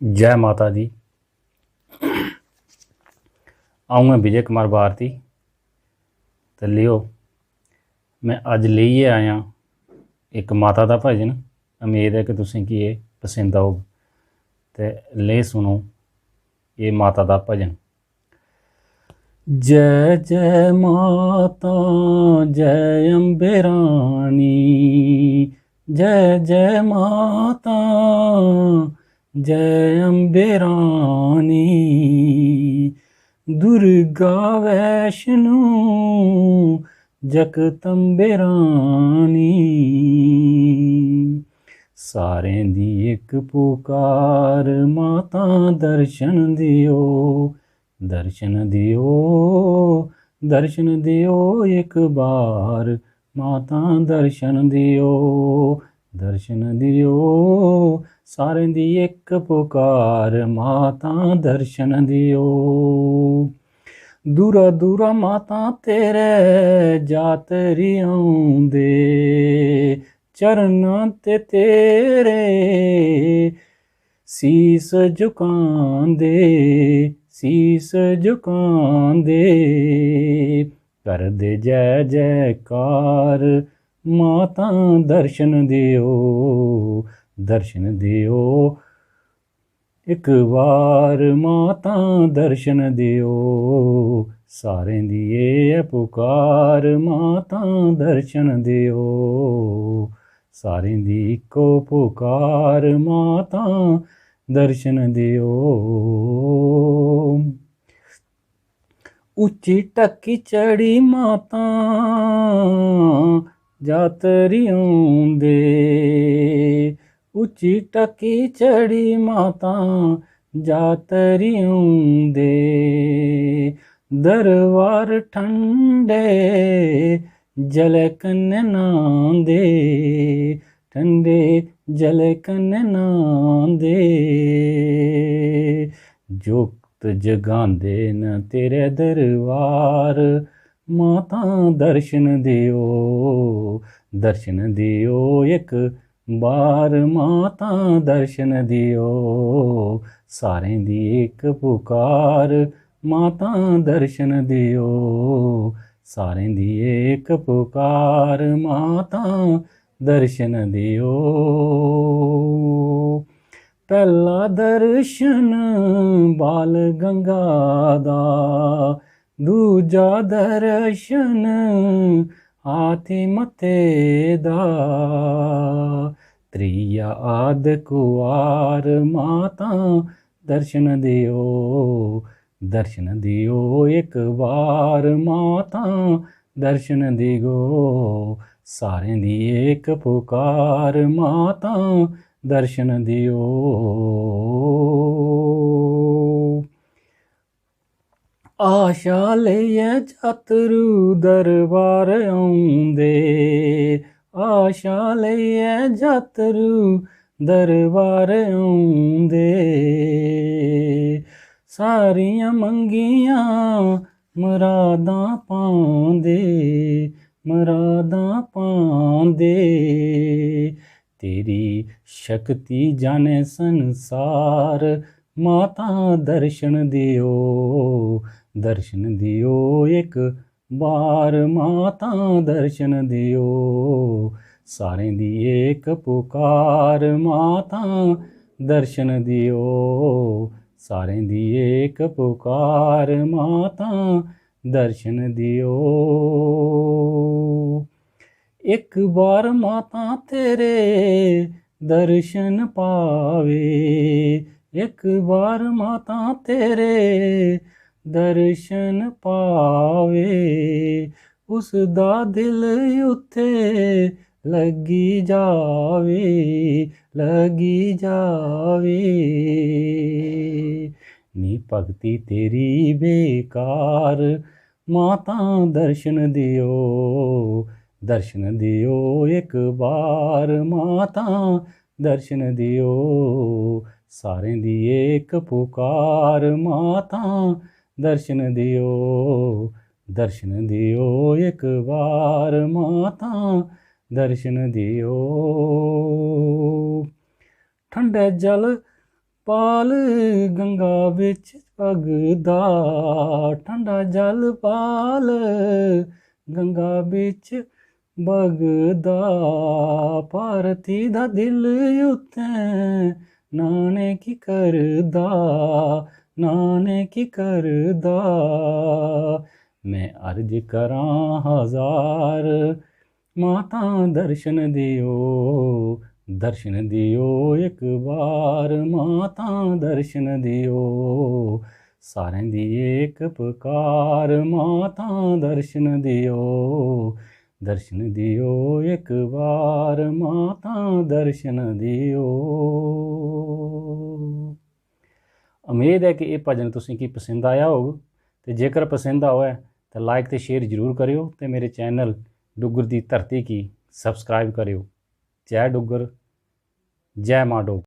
जय माता दी। आऊँ मैं विजय कुमार भारती ते लियो मैं अज लेइयै आया एक माता दा भजन। उम्मीद है कि तुसेंगी एह् पसंद आग ते ले सुनो ये माता दा भजन। जय जय माता जय अम्बे रानी, जय जय माता जय अम्बे रानी, दुर्गा वैष्णो जगदम्बे रानी। सारें दी इक पुकार माता दर्शन दियो, दर्शन दियो, दर्शन दियो एक बार माता दर्शन दियो, दर्शन दियो। सारें दी इक पुकार माता दर्शन दियो। दूरा दूरा माता तेरे जातरी आउंदे, चरनां ते तेरे सीस झुकांदे, सीस झुकांदे। करदे जय जयकार माता दर्शन दियो, दर्शन दियो एक बार माता दर्शन दियो। सारें दी एह् पुकार माता दर्शन दियो, सारें दी इक्को पुकार माता दर्शन दियो। उच्ची टक्की चढ़ी माता जातरी आउंदे, उच्ची टक्की चढ़ी माता जातरी आउंदे। दरबार ठंडे जल कन्नै न्हांदे, ठंडे जल कन्नै न्हांदे। जोत जगांदे न तेरे दरबार माता दर्शन दियो, दर्शन दियो एक बार माता दर्शन दियो। सारें दी इक पुकार माता दर्शन दियो, सारें दी इक पुकार माता दर्शन दियो। पहला दर्शन बाल गंगा दा, दूजा दर्शन हाथी मत्थे दा, त्रिया आद कुआर माता दर्शन दियो, दर्शन दियो एक बार माता दर्शन दियो। सारें दी एक पुकार माता दर्शन दियो। आशा लेइयै जातरू दरबार आउंदे, आशा लेइयै जातरू दरबार आउंदे। सारियां मंगियां मुरादां पांदे, मुरादां पांदे। तेरी शक्ति जाने संसार माता दर्शन दियो, दर्शन दियो एक बार माता दर्शन दियो। सारें दी एक पुकार माता दर्शन दियो, सारें दी एक पुकार माता दर्शन दियो। एक बार माता तेरे दर्शन पावे, एक बार माता तेरे दर्शन पावे। उसदा दिल उत्थे लगी जावे, लगी जावे। नी भगती तेरी बेकार माता दर्शन दियो, दर्शन दियो एक बार माता दर्शन दियो। सारें दी एक पुकार माता दर्शन दियो, दर्शन दियो एक बार माता दर्शन दियो। ठंडे जल पाल गंगा बिच भगदा ठंडा जल पाल गंगा बिच भगदा भारती दा दिल उत्थें नाने की करदा नाने की करदा मैं अर्ज करां हजार माता दर्शन दियो एक बार माता दर्शन दियो सारें दी एक पुकार माता दर्शन दियो एक बार माता दर्शन दियो। उम्मीद है कि ये भजन तुसें गी पसंद आया होग ते जेकर पसंद आवे तो लाइक ते शेयर जरूर करियो ते मेरे चैनल डुग्गर दी धरती की सब्सक्राइब करियो। जय डुग्गर जय मां डोगरी।